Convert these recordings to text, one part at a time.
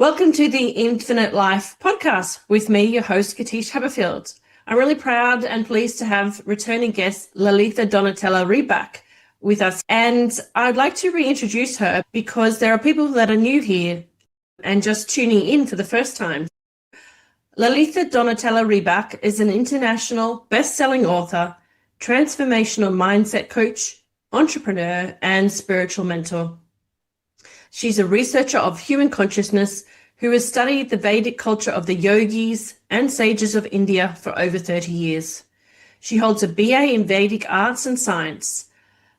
Welcome to the Infinite Life podcast with me, your host, Katische Haberfield. I'm really proud and pleased to have returning guest Lalitha Donatella Riback with us. And I'd like to reintroduce her because there are people that are new here and just tuning in for the first time. Lalitha Donatella Riback is an international best-selling author, transformational mindset coach, entrepreneur, and spiritual mentor. She's a researcher of human consciousness who has studied the Vedic culture of the yogis and sages of India for over 30 years. She holds a BA in Vedic arts and science.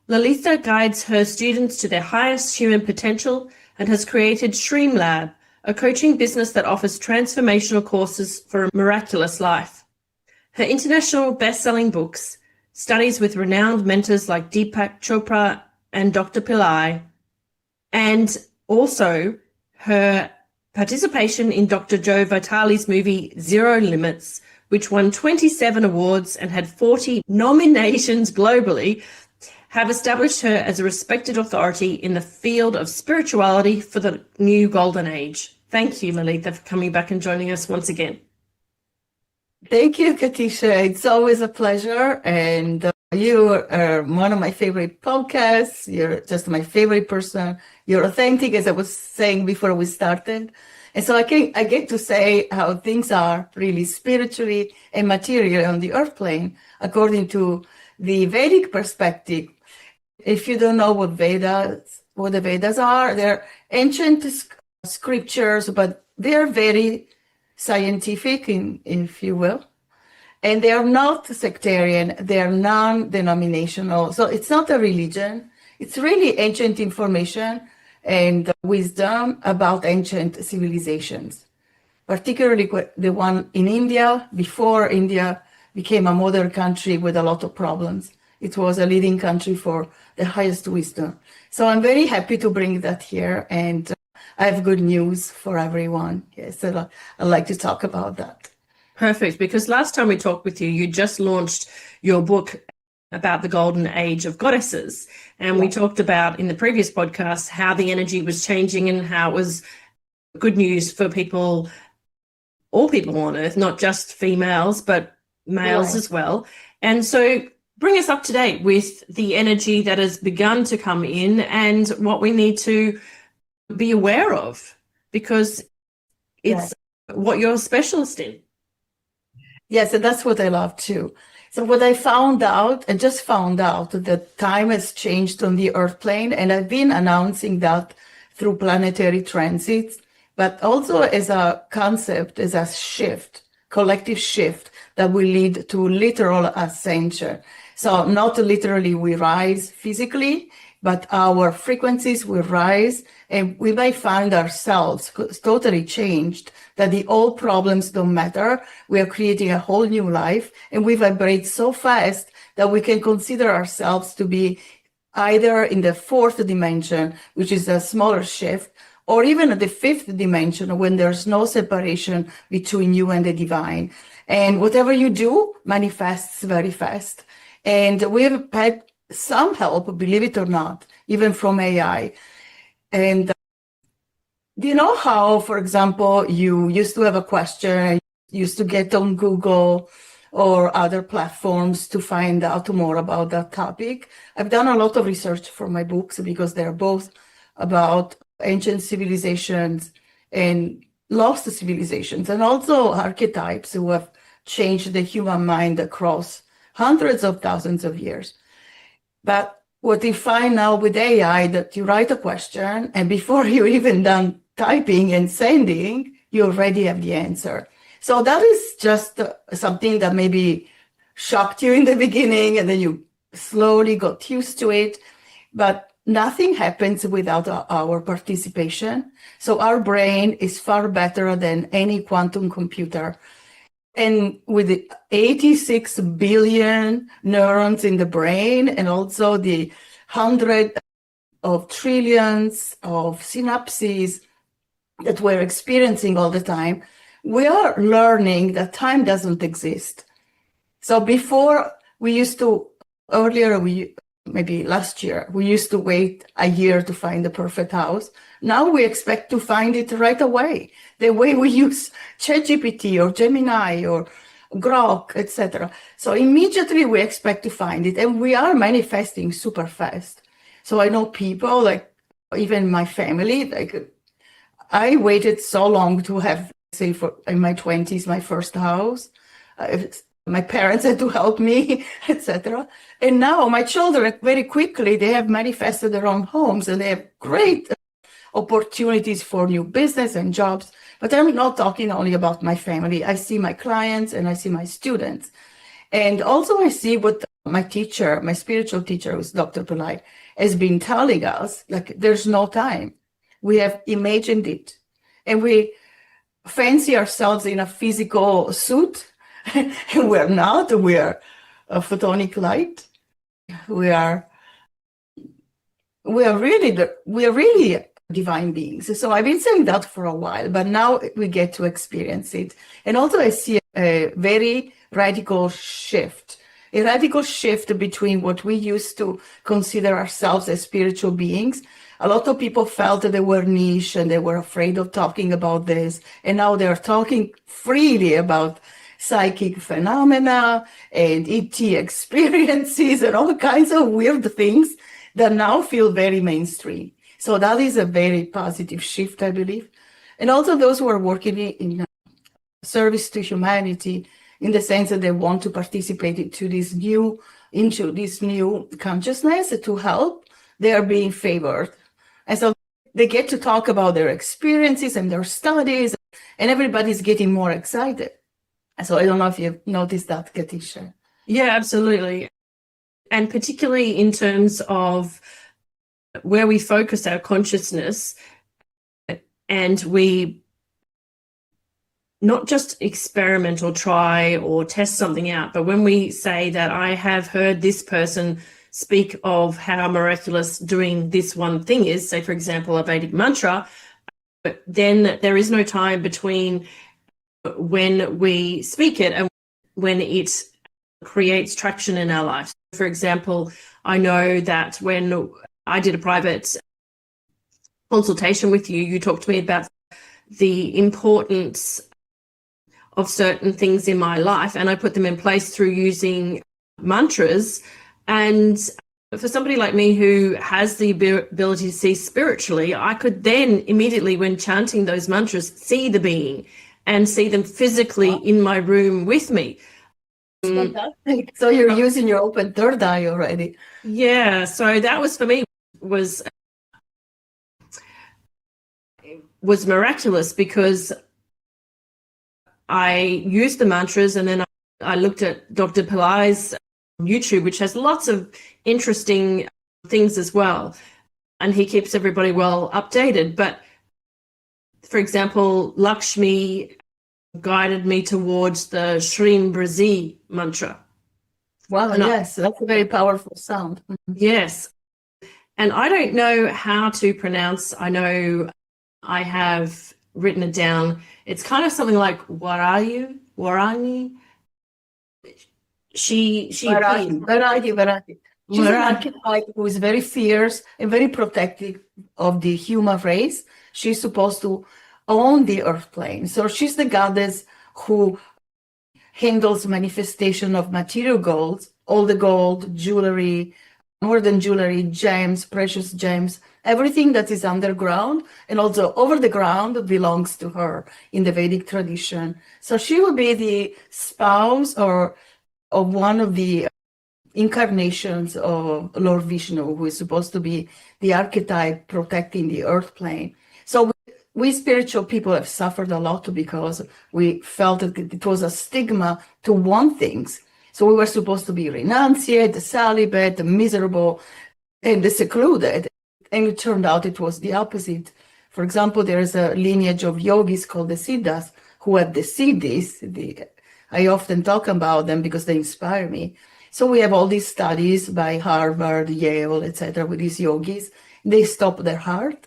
Lalitha guides her students to their highest human potential and has created Bliss Lab, a coaching business that offers transformational courses for a miraculous life. Her international best-selling books, studies with renowned mentors like Deepak Chopra and Dr. Pillai, and also her participation in Dr. Joe Vitale's movie Zero Limits, which won 27 awards and had 40 nominations globally, have established her as a respected authority in the field of spirituality for the new golden age. Thank you, Lalitha, for coming back and joining us once again. Thank you, Katische. It's always a pleasure. And you are one of my favorite podcasts. You're just my favorite person. You're authentic, as I was saying before we started. And so I get to say how things are really spiritually and materially on the earth plane, according to the Vedic perspective. If you don't know what the Vedas are, they're ancient scriptures, but they're very scientific, if you will. And they are not sectarian, they are non-denominational. So it's not a religion. It's really ancient information and wisdom about ancient civilizations, particularly the one in India, before India became a modern country with a lot of problems. It was a leading country for the highest wisdom. So I'm very happy to bring that here, and I have good news for everyone. Yes, I'd like to talk about that. Perfect, because last time we talked with you, you just launched your book about the golden age of goddesses. And we talked about in the previous podcast how the energy was changing and how it was good news for people, all people on earth, not just females, but males as well. And so bring us up to date with the energy that has begun to come in and what we need to be aware of, because it's what you're a specialist in. Yes, and that's what I love too. So what I found out, I just found out that time has changed on the earth plane, and I've been announcing that through planetary transits, but also as a concept, as a shift, collective shift that will lead to literal ascension. So not literally we rise physically, but our frequencies will rise, and we might find ourselves totally changed, that the old problems don't matter. We are creating a whole new life, and we vibrate so fast that we can consider ourselves to be either in the fourth dimension, which is a smaller shift, or even at the fifth dimension, when there's no separation between you and the divine. And whatever you do manifests very fast. And we've had some help, believe it or not, even from AI. And do you know how, for example, you used to have a question, you used to get on Google or other platforms to find out more about that topic? I've done a lot of research for my books because they're both about ancient civilizations and lost civilizations, and also archetypes who have changed the human mind across hundreds of thousands of years. But what you find now with AI, that you write a question, and before you're even done typing and sending, you already have the answer. So that is just something that maybe shocked you in the beginning, and then you slowly got used to it. But nothing happens without our participation. So our brain is far better than any quantum computer. And with the 86 billion neurons in the brain, and also the 100 of trillions of synapses that we're experiencing all the time, we are learning that time doesn't exist. So before we used to, earlier we maybe last year, we used to wait a year to find the perfect house. Now we expect to find it right away. The way we use ChatGPT or Gemini or Grok, etc. So immediately we expect to find it, and we are manifesting super fast. So I know people, like even my family, like I waited so long to have, say, for in my 20s, my first house. My parents had to help me, etc. And now my children, very quickly, they have manifested their own homes, and they have great opportunities for new business and jobs. But I'm not talking only about my family. I see my clients and I see my students. And also I see what my teacher, my spiritual teacher, who's Dr. Pillai, has been telling us, like, there's no time. We have imagined it. And we fancy ourselves in a physical suit. And we're not. We're a photonic light. We are really divine beings. So I've been saying that for a while, but now we get to experience it. And also I see a very radical shift between what we used to consider ourselves as spiritual beings. A lot of people felt that they were niche and they were afraid of talking about this. And now they're talking freely about psychic phenomena and ET experiences and all kinds of weird things that now feel very mainstream. So that is a very positive shift, I believe. And also those who are working in service to humanity, in the sense that they want to participate into this new consciousness to help, they are being favored. And so they get to talk about their experiences and their studies, and everybody's getting more excited. So I don't know if you've noticed that, Katische. Yeah, absolutely. And particularly in terms of where we focus our consciousness, and we not just experiment or try or test something out, but when we say that I have heard this person speak of how miraculous doing this one thing is, say, for example, a Vedic mantra, then there is no time between when we speak it and when it creates traction in our life. For example, I know that when I did a private consultation with you, you talked to me about the importance of certain things in my life, and I put them in place through using mantras. And for somebody like me who has the ability to see spiritually, I could then immediately, when chanting those mantras, see the being and see them physically in my room with me. Fantastic. So you're using your open third eye already. Yeah, so that was, for me, was miraculous, because I used the mantras, and then I looked at Dr. Pillai's YouTube, which has lots of interesting things as well, and he keeps everybody well updated. But for example, Lakshmi guided me towards the Shrim Brazi mantra. Wow, yes, that's a very powerful sound. Yes. And I don't know how to pronounce, I know I have written it down. It's kind of something like Warani. She Varagi. She's an archetype who is very fierce and very protective of the human race. She's supposed to own the earth plane. So she's the goddess who handles manifestation of material gold, all the gold, jewelry, more than jewelry, gems, precious gems, everything that is underground and also over the ground belongs to her in the Vedic tradition. So she will be the spouse or of one of the incarnations of Lord Vishnu, who is supposed to be the archetype protecting the earth plane. So we spiritual people have suffered a lot because we felt that it was a stigma to want things. So we were supposed to be renunciate, celibate, miserable, and secluded. And it turned out it was the opposite. For example, there is a lineage of yogis called the Siddhas who had the Siddhis. I often talk about them because they inspire me. So we have all these studies by Harvard, Yale, etc. with these yogis. They stop their heart.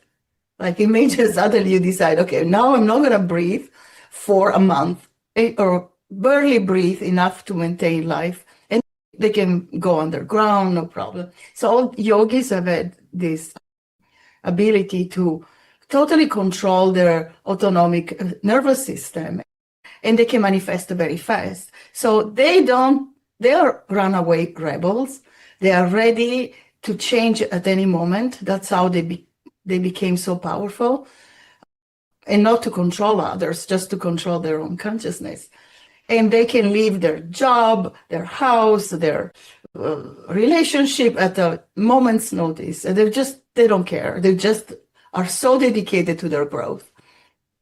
Like imagine suddenly you decide, okay, now I'm not going to breathe for a month or barely breathe enough to maintain life. And they can go underground, no problem. So all yogis have had this ability to totally control their autonomic nervous system, and they can manifest very fast. So they are runaway rebels. They are ready to change at any moment. That's how they became so powerful, and not to control others, just to control their own consciousness. And they can leave their job, their house, their relationship at a moment's notice. And they don't care. They just are so dedicated to their growth.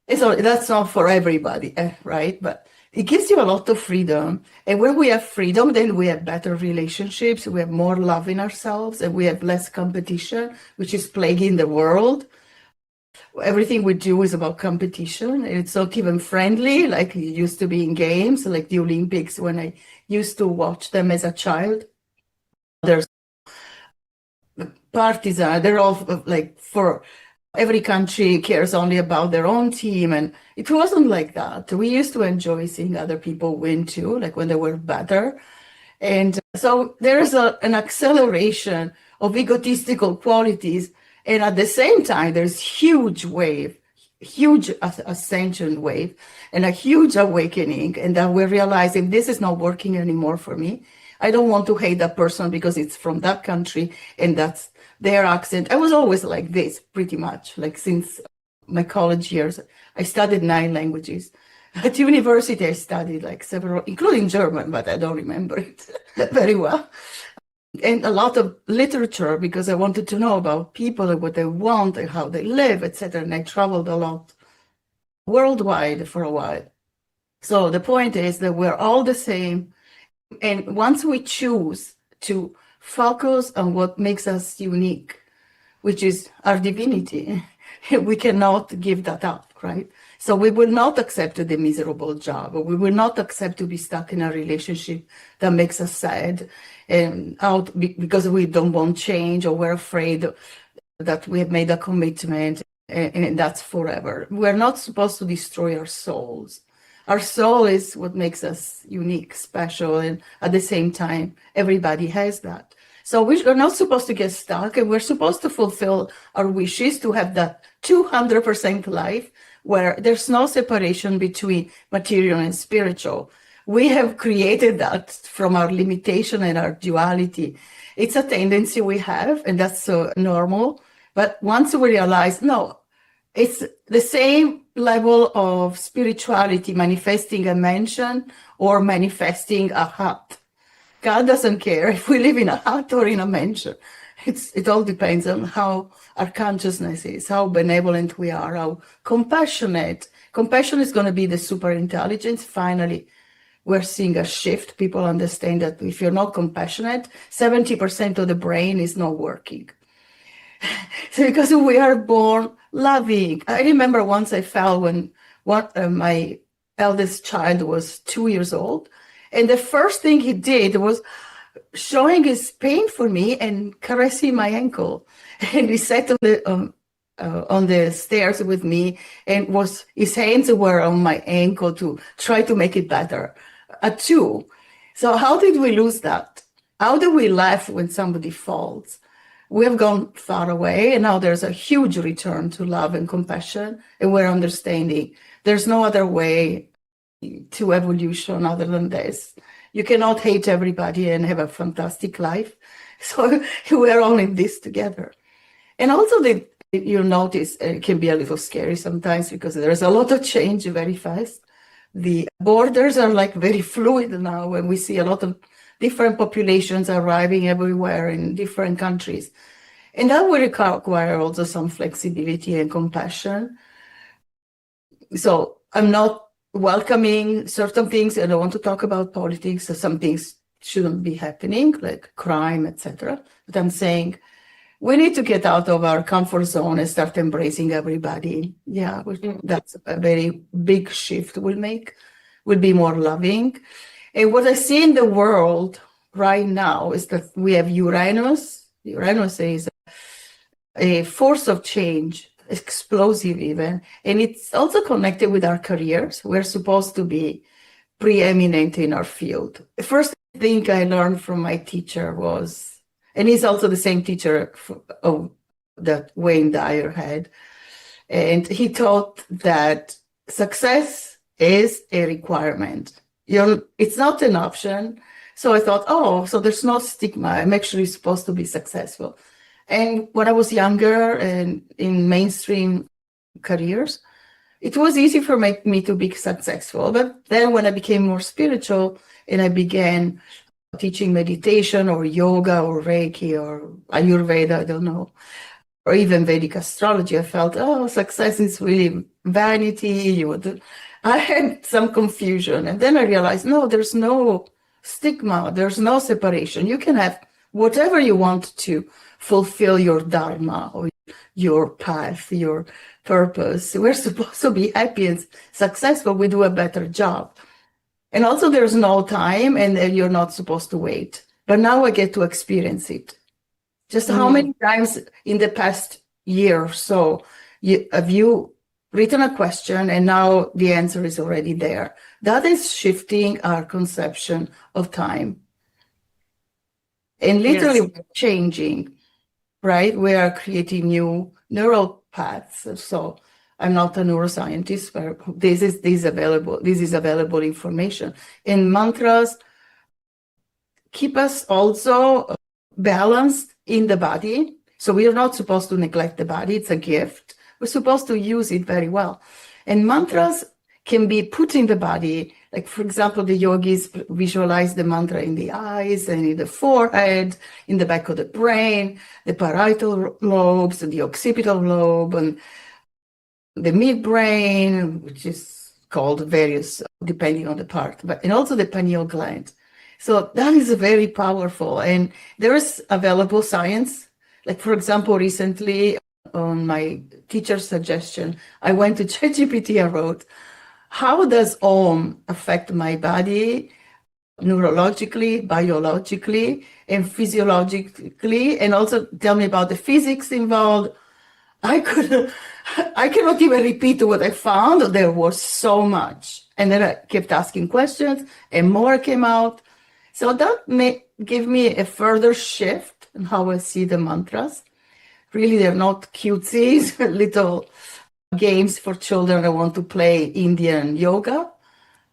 And so that's not for everybody, right? But it gives you a lot of freedom. And when we have freedom, then we have better relationships. We have more love in ourselves, and we have less competition, which is plaguing the world. Everything we do is about competition. It's not even friendly like it used to be in games, like the Olympics when I used to watch them as a child. There's partisan, they're all like, for every country cares only about their own team. And it wasn't like that. We used to enjoy seeing other people win too, like when they were better. And so there's an acceleration of egotistical qualities. And at the same time, there's huge ascension wave, and a huge awakening. And that we're realizing this is not working anymore for me. I don't want to hate that person because it's from that country and that's their accent. I was always like this, pretty much, like since my college years. I studied 9 languages. At university, I studied like several, including German, but I don't remember it very well. And a lot of literature, because I wanted to know about people and what they want and how they live, etc. And I traveled a lot worldwide for a while. So the point is that we're all the same. And once we choose to focus on what makes us unique, which is our divinity, we cannot give that up, right? So we will not accept the miserable job, or we will not accept to be stuck in a relationship that makes us sad and out because we don't want change, or we're afraid that we have made a commitment and that's forever. We're not supposed to destroy our souls. Our soul is what makes us unique, special, and at the same time, everybody has that. So we're not supposed to get stuck, and we're supposed to fulfill our wishes to have that 200% life where there's no separation between material and spiritual. We have created that from our limitation and our duality. It's a tendency we have, and that's so normal. But once we realize, no, it's the same level of spirituality manifesting a mansion or manifesting a hut. God doesn't care if we live in a hut or in a mansion. It all depends on how our consciousness is, how benevolent we are, how compassionate. Compassion is going to be the super intelligence. Finally, we're seeing a shift. People understand that if you're not compassionate, 70% of the brain is not working. So because we are born loving. I remember once I fell when my eldest child was 2 years old. And the first thing he did was showing his pain for me and caressing my ankle. And he sat on the stairs with me, and his hands were on my ankle to try to make it better at 2. So how did we lose that? How do we laugh when somebody falls? We have gone far away, and now there's a huge return to love and compassion, and we're understanding there's no other way to evolution other than this. You cannot hate everybody and have a fantastic life. So we're all in this together. And also you'll notice it can be a little scary sometimes because there's a lot of change very fast. The borders are like very fluid now, and we see a lot of different populations arriving everywhere in different countries. And that will require also some flexibility and compassion. So I'm not welcoming certain things. I don't want to talk about politics. So some things shouldn't be happening, like crime, etc. But I'm saying we need to get out of our comfort zone and start embracing everybody. Yeah, that's a very big shift we'll make. We'll be more loving. And what I see in the world right now is that we have Uranus. Uranus is a force of change, explosive even, and it's also connected with our careers. We're supposed to be preeminent in our field. First, thing I learned from my teacher was, and he's also the same teacher that Wayne Dyer had, and he taught that success is a requirement. It's not an option. So I thought, oh, so there's no stigma. I'm actually supposed to be successful. And when I was younger and in mainstream careers, it was easy for me to be successful. But then when I became more spiritual and I began teaching meditation or yoga or Reiki or Ayurveda, I don't know, or even Vedic astrology, I felt, oh, success is really vanity. I had some confusion. And then I realized, no, there's no stigma. There's no separation. You can have whatever you want to fulfill your dharma or your path, your purpose. We're supposed to be happy and successful. We do a better job. And also there's no time and you're not supposed to wait. But now I get to experience it. Just how many times in the past year or so have you written a question and now the answer is already there? That is shifting our conception of time. And literally we're changing, right? We are creating new neural paths. So I'm not a neuroscientist, but this is available information. And mantras keep us also balanced in the body. So we are not supposed to neglect the body. It's a gift. We're supposed to use it very well. And mantras can be put in the body. Like, for example, the yogis visualize the mantra in the eyes and in the forehead, in the back of the brain, the parietal lobes and the occipital lobe and the midbrain, which is called various, depending on the part, and also the pineal gland. So that is very powerful. And there is available science. Like, for example, recently on my teacher's suggestion, I went to ChatGPT and wrote, how does Om affect my body neurologically, biologically, and physiologically? And also tell me about the physics involved. I cannot even repeat what I found. There was so much. And then I kept asking questions and more came out. So that may give me a further shift in how I see the mantras. Really, they're not cutesy, little games for children that want to play Indian yoga.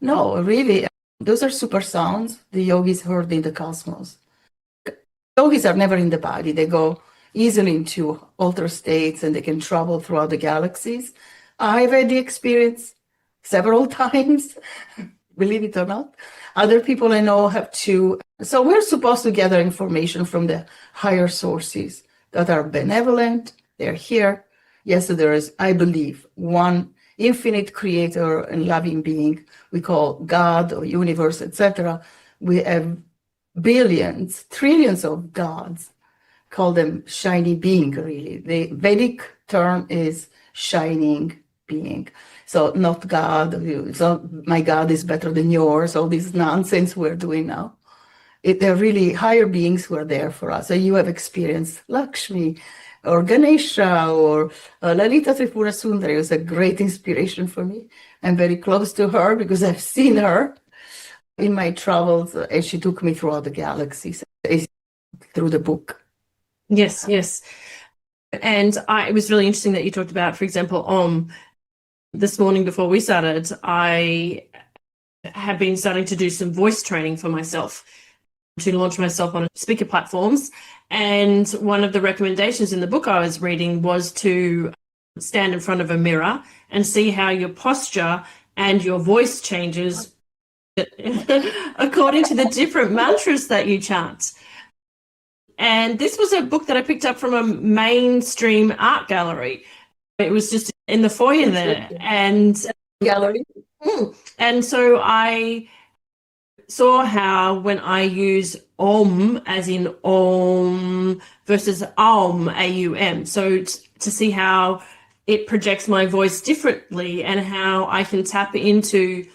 No, really, those are super sounds the yogis heard in the cosmos. Yogis are never in the body. They go easily into altered states and they can travel throughout the galaxies. I've had the experience several times, believe it or not. Other people I know have too. So we're supposed to gather information from the higher sources that are benevolent. They're here. Yes, so there is, I believe, one infinite creator and loving being we call God or universe, etc. We have billions, trillions of gods. Call them shiny being, really. The Vedic term is shining being. So not God, so my God is better than yours, all this nonsense we're doing now. They're really higher beings who are there for us. So you have experienced Lakshmi or Ganesha or Lalita Tripura Sundari was a great inspiration for me. I'm very close to her because I've seen her in my travels and she took me throughout the galaxies through the book. Yes, yes. And it was really interesting that you talked about, for example, Om. This morning before we started, I have been starting to do some voice training for myself to launch myself on speaker platforms. And one of the recommendations in the book I was reading was to stand in front of a mirror and see how your posture and your voice changes according to the different mantras that you chant. And this was a book that I picked up from a mainstream art gallery. It was just in the foyer there. And gallery. And so I saw how when I use Om, as in Om, versus Aum, A-U-M, so to see how it projects my voice differently and how I can tap into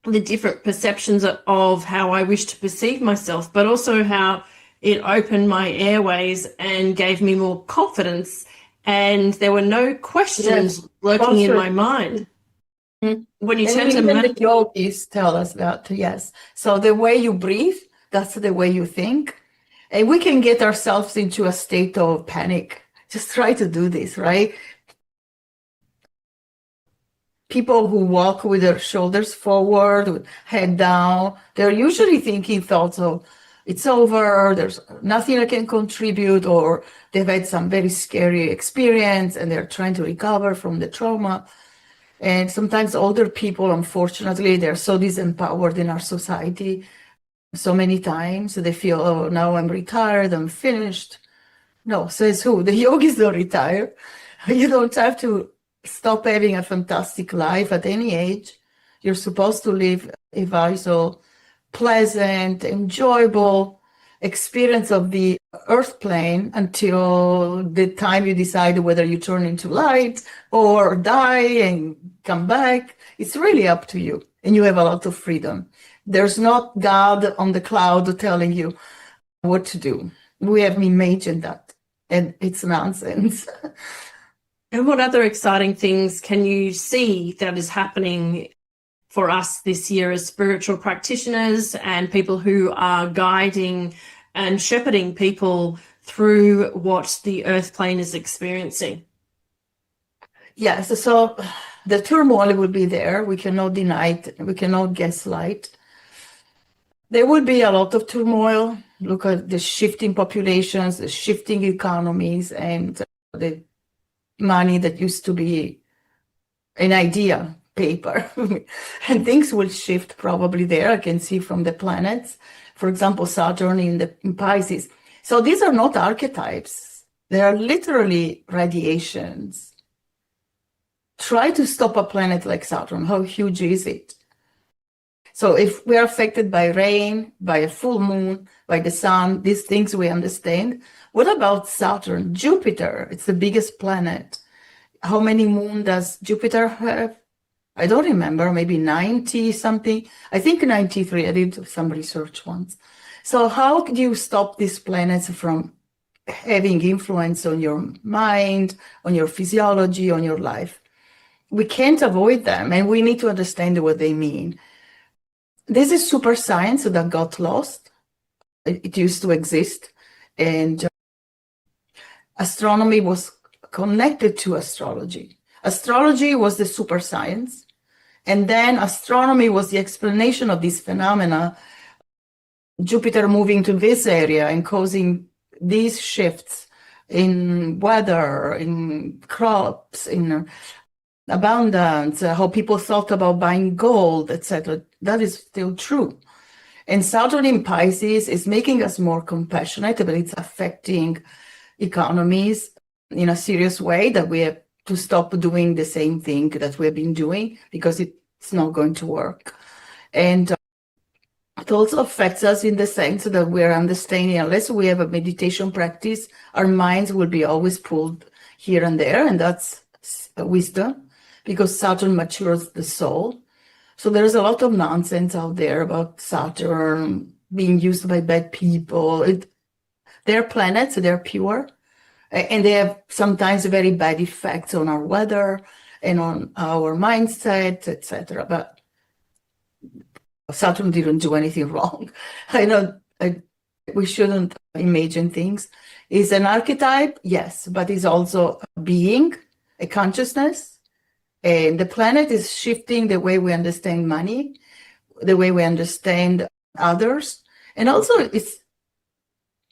the different perceptions of how I wish to perceive myself, but also how it opened my airways and gave me more confidence, and there were no questions lurking in my mind. When you turn to the yogis tell us that, yes. So the way you breathe, that's the way you think. And we can get ourselves into a state of panic. Just try to do this, right? People who walk with their shoulders forward, with head down, they're usually thinking thoughts of, it's over, there's nothing I can contribute, or they've had some very scary experience and they're trying to recover from the trauma. And sometimes older people, unfortunately, they're so disempowered in our society. So many times they feel, oh, now I'm retired, I'm finished. No, says who? The yogis don't retire. You don't have to stop having a fantastic life at any age. You're supposed to live a very so pleasant, enjoyable experience of the earth plane until the time you decide whether you turn into light or die and come back. It's really up to you, and you have a lot of freedom. There's not God on the cloud telling you what to do. We have imagined that, and it's nonsense. And what other exciting things can you see that is happening for us this year as spiritual practitioners and people who are guiding and shepherding people through what the earth plane is experiencing? Yes, so the turmoil will be there. We cannot deny it. We cannot gaslight. There will be a lot of turmoil. Look at the shifting populations, the shifting economies, and the money that used to be an idea, paper. And things will shift probably there. I can see from the planets. For example, Saturn in Pisces. So these are not archetypes. They are literally radiations. Try to stop a planet like Saturn. How huge is it? So if we are affected by rain, by a full moon, by the sun, these things we understand. What about Saturn? Jupiter, it's the biggest planet. How many moons does Jupiter have? I don't remember, maybe 90 something. I think 93, I did some research once. So how do you stop these planets from having influence on your mind, on your physiology, on your life? We can't avoid them, and we need to understand what they mean. This is super science that got lost. It used to exist, and astronomy was connected to astrology. Astrology was the super science, and then astronomy was the explanation of these phenomena. Jupiter moving to this area and causing these shifts in weather, in crops, in abundance, how people thought about buying gold, etc. That is still true. And Saturn in Pisces is making us more compassionate, but it's affecting economies in a serious way that we have to stop doing the same thing that we've been doing because it's not going to work. And it also affects us in the sense that we're understanding, unless we have a meditation practice, our minds will be always pulled here and there, and that's wisdom, because Saturn matures the soul. So there's a lot of nonsense out there about Saturn being used by bad people. They're planets, they're pure, and they have sometimes very bad effects on our weather and on our mindset, etc. But Saturn didn't do anything wrong. I know we shouldn't imagine things. Is an archetype, yes, but it's also a being, a consciousness. And the planet is shifting the way we understand money, the way we understand others. And also it's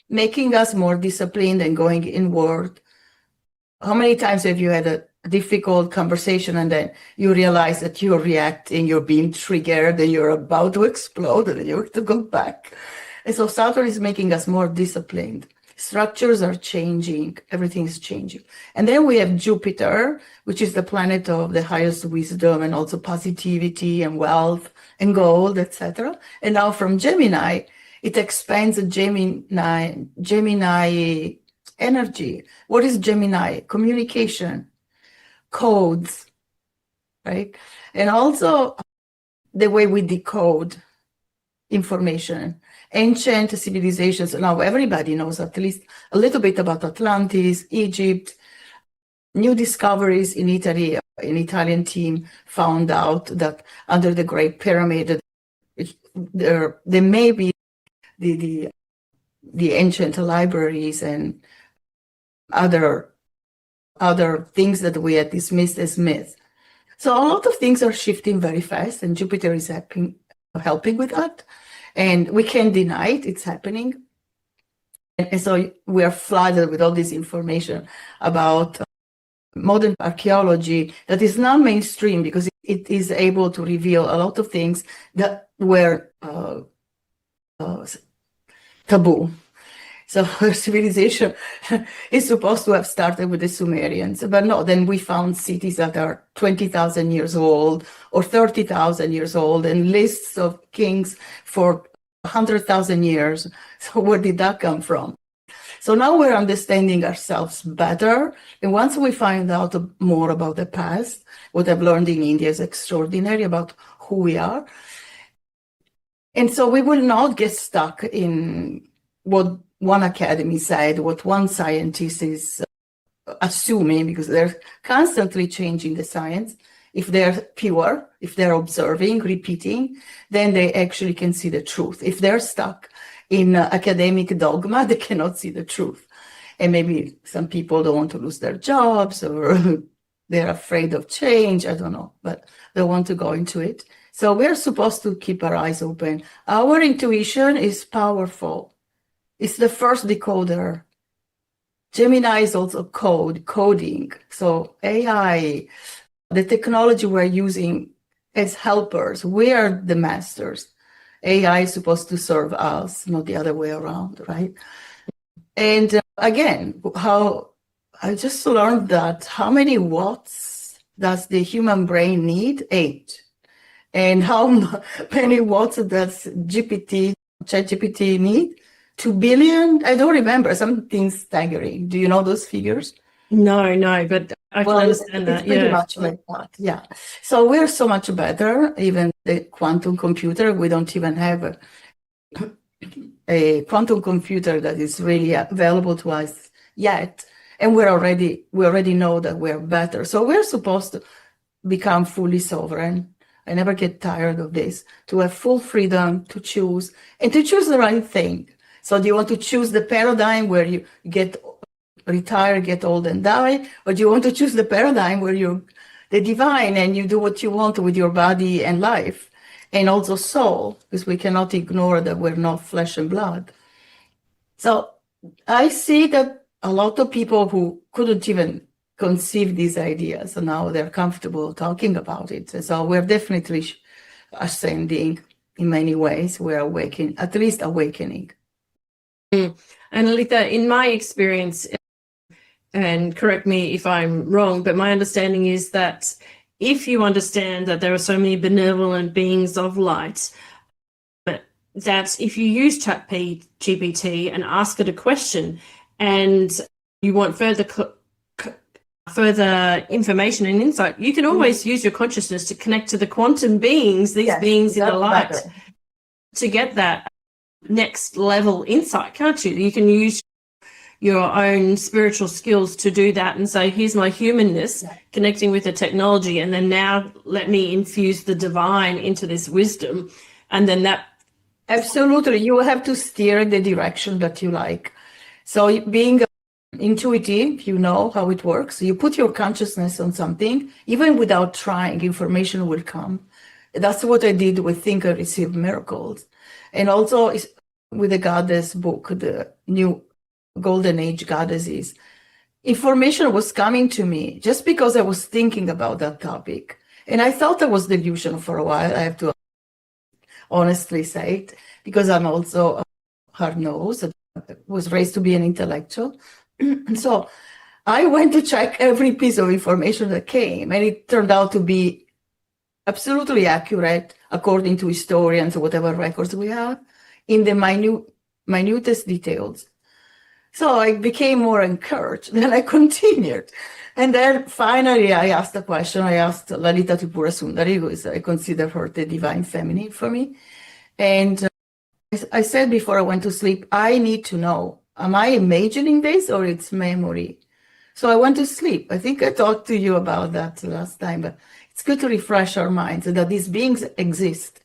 making us more disciplined and going inward. How many times have you had a difficult conversation and then you realize that you're reacting, you're being triggered, and you're about to explode, and you have to go back? And so Saturn is making us more disciplined. Structures are changing, everything is changing. And then we have Jupiter, which is the planet of the highest wisdom and also positivity and wealth and gold, etc. And now from Gemini, it expands the Gemini energy. What is Gemini? Communication, codes, right? And also the way we decode information. Ancient civilizations, now everybody knows at least a little bit about Atlantis, Egypt. New discoveries in Italy, an Italian team found out that under the Great Pyramid, there may be the ancient libraries and other things that we had dismissed as myths. So a lot of things are shifting very fast, and Jupiter is helping with that. And we can't deny it, it's happening. And so we are flooded with all this information about modern archaeology that is not mainstream because it is able to reveal a lot of things that were taboo. So civilization is supposed to have started with the Sumerians, but no, then we found cities that are 20,000 years old or 30,000 years old and lists of kings for 100,000 years. So where did that come from? So now we're understanding ourselves better. And once we find out more about the past, what I've learned in India is extraordinary about who we are. And so we will not get stuck in what one academy said, what one scientist is assuming, because they're constantly changing the science. If they're pure, if they're observing, repeating, then they actually can see the truth. If they're stuck in academic dogma, they cannot see the truth. And maybe some people don't want to lose their jobs or they're afraid of change. I don't know, but they want to go into it. So we're supposed to keep our eyes open. Our intuition is powerful. It's the first decoder. Gemini is also coding. So AI, the technology we're using as helpers, we are the masters. AI is supposed to serve us, not the other way around, right? And again, how I just learned that how many watts does the human brain need? 8. And how many watts does ChatGPT need? 2 billion? I don't remember. Something staggering. Do you know those figures? No, but I can understand that. It's pretty much like that. Yeah. So we're so much better. Even the quantum computer, we don't even have a quantum computer that is really available to us yet. And we already know that we're better. So we're supposed to become fully sovereign. I never get tired of this, to have full freedom to choose and to choose the right thing. So do you want to choose the paradigm where you retire, get old and die? Or do you want to choose the paradigm where you're the divine and you do what you want with your body and life and also soul? Because we cannot ignore that we're not flesh and blood. So I see that a lot of people who couldn't even conceive these ideas, and now they're comfortable talking about it. So we're definitely ascending in many ways. We're awakening, at least awakening. And Lalitha, in my experience, and correct me if I'm wrong, but my understanding is that if you understand that there are so many benevolent beings of light, that if you use ChatGPT and ask it a question and you want further information and insight, you can always use your consciousness to connect to the quantum beings, these beings in the light, to get that next level insight, can't you? You can use your own spiritual skills to do that and say, here's my humanness connecting with the technology, and then now let me infuse the divine into this wisdom. And then that... Absolutely. You have to steer the direction that you like. So being intuitive, you know how it works. You put your consciousness on something, even without trying, information will come. That's what I did with Think and Receive Miracles. And also with the Goddess book, the new Golden Age Goddesses, information was coming to me just because I was thinking about that topic. And I thought I was delusional for a while, I have to honestly say it, because I'm also hard-nosed, was raised to be an intellectual. And so I went to check every piece of information that came, and it turned out to be absolutely accurate according to historians or whatever records we have in the minutest details. So I became more encouraged, then I continued. And then finally I asked a question. I asked Lalitha Tripura Sundari, who is, I consider her the divine feminine for me. And I said before I went to sleep, I need to know, am I imagining this or it's memory? So I went to sleep. I think I talked to you about that last time, but it's good to refresh our minds that these beings exist.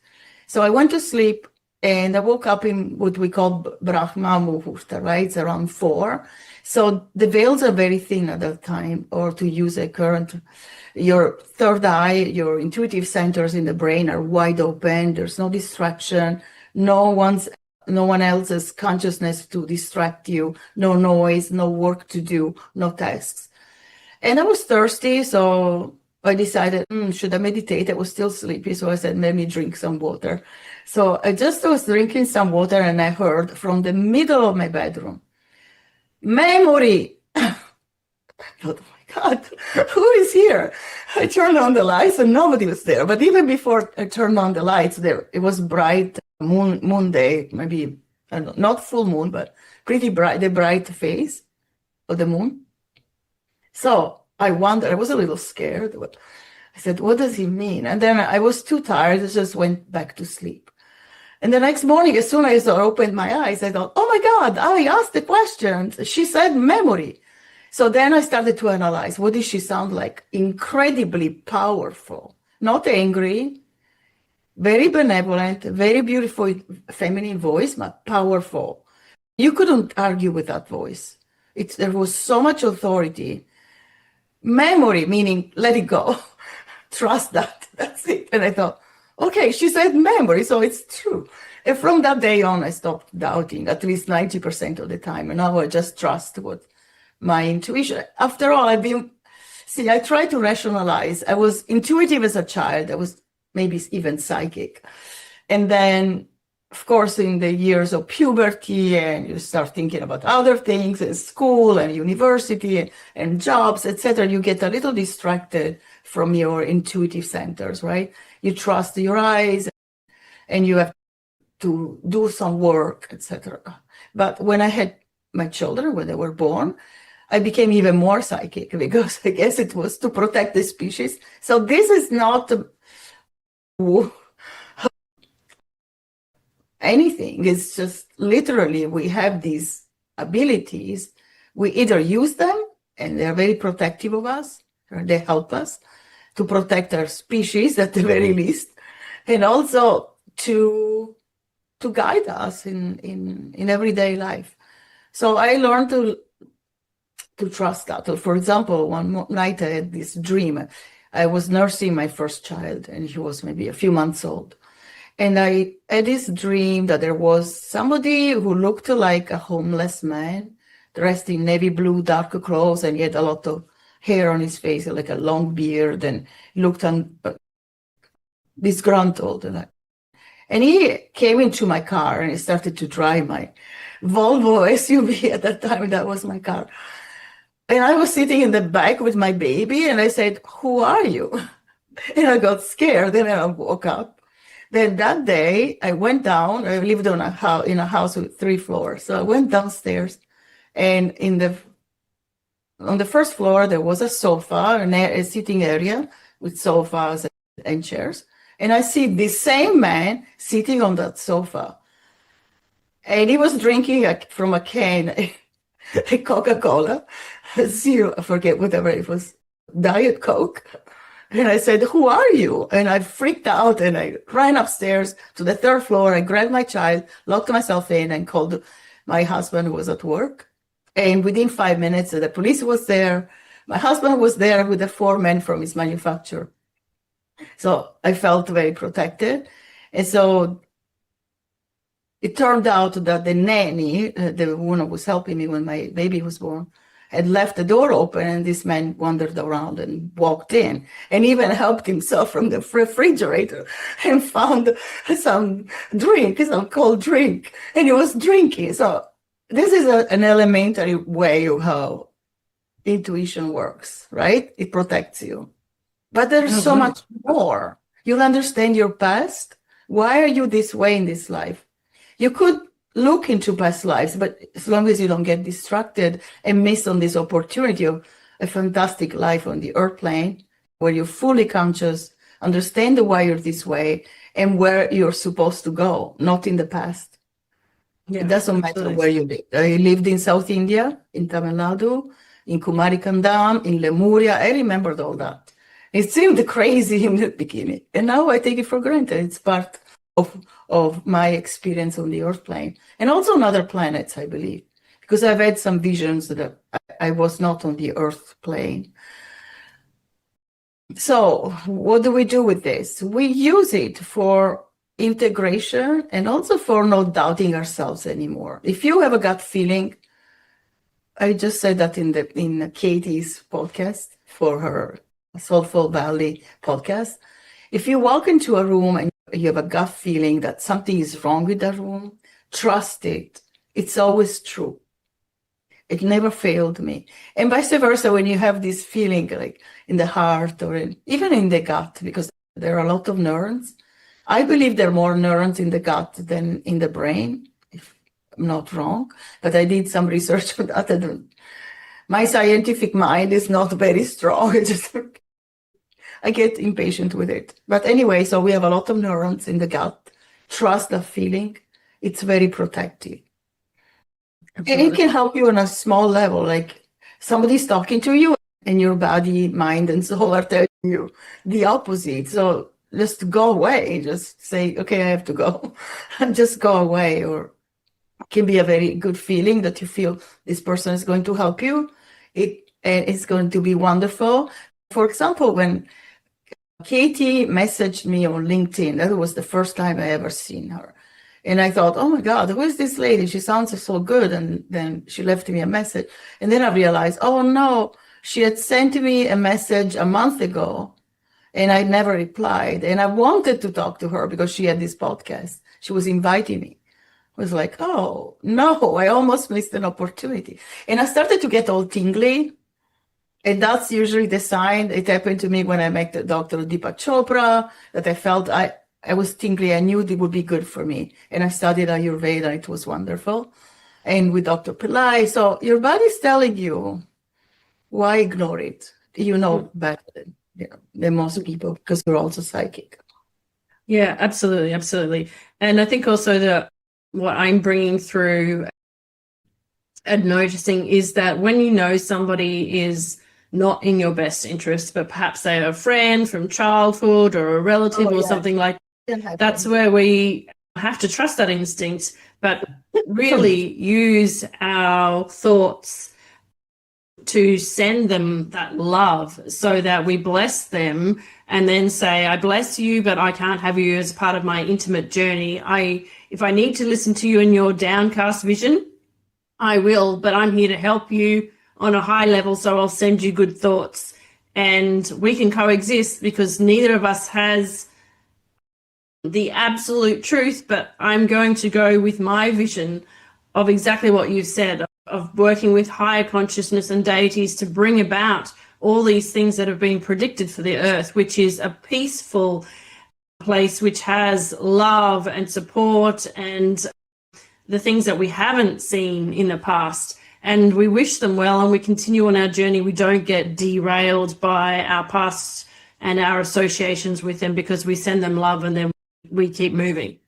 So I went to sleep And I woke up in what we call Brahma Muhurta, right? It's around 4. So the veils are very thin at that time, or to use a current, your third eye, your intuitive centers in the brain are wide open. There's no distraction, no one else's consciousness to distract you, no noise, no work to do, no tasks. And I was thirsty, so I decided, should I meditate? I was still sleepy, so I said, let me drink some water. So I just was drinking some water, and I heard from the middle of my bedroom, memory. I thought, oh my God, who is here? I turned on the lights and nobody was there. But even before I turned on the lights, it was bright moon day, maybe, I don't know, not full moon, but pretty bright, the bright phase of the moon. So I wondered, I was a little scared. I said, what does he mean? And then I was too tired, I just went back to sleep. And the next morning, as soon as I opened my eyes, I thought, oh my God, I asked the question. She said memory. So then I started to analyze, what did she sound like? Incredibly powerful, not angry, very benevolent, very beautiful feminine voice, but powerful. You couldn't argue with that voice. There was so much authority. Memory, meaning let it go. Trust that. That's it. And I thought, okay, she said memory, so it's true. And from that day on, I stopped doubting at least 90% of the time. And now I just trust what my intuition. After all, I tried to rationalize. I was intuitive as a child. I was maybe even psychic. And then, of course, in the years of puberty, and you start thinking about other things in school and university and jobs, etc., you get a little distracted from your intuitive centers, right? You trust your eyes and you have to do some work, etc. But when I had my children, when they were born, I became even more psychic because I guess it was to protect the species. So this is not anything. It's just literally we have these abilities. We either use them and they're very protective of us, or they help us to protect our species at the very least, and also to guide us in everyday life. So I learned to trust that. So for example, one night I had this dream. I was nursing my first child, and he was maybe a few months old. And I had this dream that there was somebody who looked like a homeless man, dressed in navy blue, dark clothes, and he had a lot of hair on his face, like a long beard, and looked disgruntled. And he came into my car and he started to drive my Volvo SUV at that time. That was my car. And I was sitting in the back with my baby, and I said, who are you? And I got scared, and I woke up. Then that day, I went down. I lived in a house with 3 floors. So I went downstairs, and on the first floor, there was a sofa, a sitting area with sofas and chairs. And I see this same man sitting on that sofa. And he was drinking from a can, a Coca-Cola, zero, I forget, whatever it was, Diet Coke. And I said, who are you? And I freaked out, and I ran upstairs to the 3rd floor. I grabbed my child, locked myself in, and called my husband, who was at work. And within 5 minutes, the police was there. My husband was there with the 4 men from his manufacturer. So I felt very protected. And so it turned out that the nanny, the woman who was helping me when my baby was born, had left the door open, and this man wandered around and walked in and even helped himself from the refrigerator and found some cold drink, and he was drinking. So this is an elementary way of how intuition works, right? It protects you. But there's so much more. You'll understand your past. Why are you this way in this life? You could look into past lives, but as long as you don't get distracted and miss on this opportunity of a fantastic life on the earth plane, where you're fully conscious, understand why you're this way, and where you're supposed to go, not in the past. Yeah, it doesn't matter where you live. I lived in South India, in Tamil Nadu, in Kumarikandam, in Lemuria. I remembered all that. It seemed crazy in the beginning, and now I take it for granted. It's part of my experience on the Earth plane, and also on other planets, I believe, because I've had some visions that I was not on the Earth plane. So what do we do with this? We use it for integration and also for not doubting ourselves anymore. If you have a gut feeling, I just said that in Katie's podcast for her Soulful Valley podcast. If you walk into a room and you have a gut feeling that something is wrong with that room, trust it. It's always true. It never failed me. And vice versa, when you have this feeling like in the heart or even in the gut, because there are a lot of neurons. I believe there are more neurons in the gut than in the brain, if I'm not wrong. But I did some research on that. My scientific mind is not very strong. I get impatient with it. But anyway, so we have a lot of neurons in the gut. Trust that feeling. It's very protective. Absolutely. And it can help you on a small level, like somebody's talking to you and your body, mind, and soul are telling you the opposite. So just go away. Just say, okay, I have to go. And just go away. Or it can be a very good feeling that you feel this person is going to help you. It's going to be wonderful. For example, when Katie messaged me on LinkedIn, that was the first time I ever seen her. And I thought, oh my God, who is this lady? She sounds so good. And then she left me a message. And then I realized, oh no, she had sent me a message a month ago and I never replied. And I wanted to talk to her because she had this podcast. She was inviting me. I was like, oh no, I almost missed an opportunity. And I started to get all tingly. And that's usually the sign. It happened to me when I met Dr. Deepak Chopra, that I felt I was tingly. I knew it would be good for me. And I studied Ayurveda. It was wonderful. And with Dr. Pillai. So your body's telling you, why ignore it? You know better than most people because you're also psychic. Yeah, absolutely. Absolutely. And I think also that what I'm bringing through and noticing is that when you know somebody is not in your best interest, but perhaps they're a friend from childhood or a relative or something like that, that's where we have to trust that instinct, but really use our thoughts to send them that love so that we bless them and then say, I bless you, but I can't have you as part of my intimate journey. If I need to listen to you in your downcast vision, I will, but I'm here to help you on a high level, so I'll send you good thoughts. And we can coexist because neither of us has the absolute truth, but I'm going to go with my vision of exactly what you've said, of working with higher consciousness and deities to bring about all these things that have been predicted for the earth, which is a peaceful place, which has love and support and the things that we haven't seen in the past. And we wish them well and we continue on our journey. We don't get derailed by our past and our associations with them because we send them love and then we keep moving.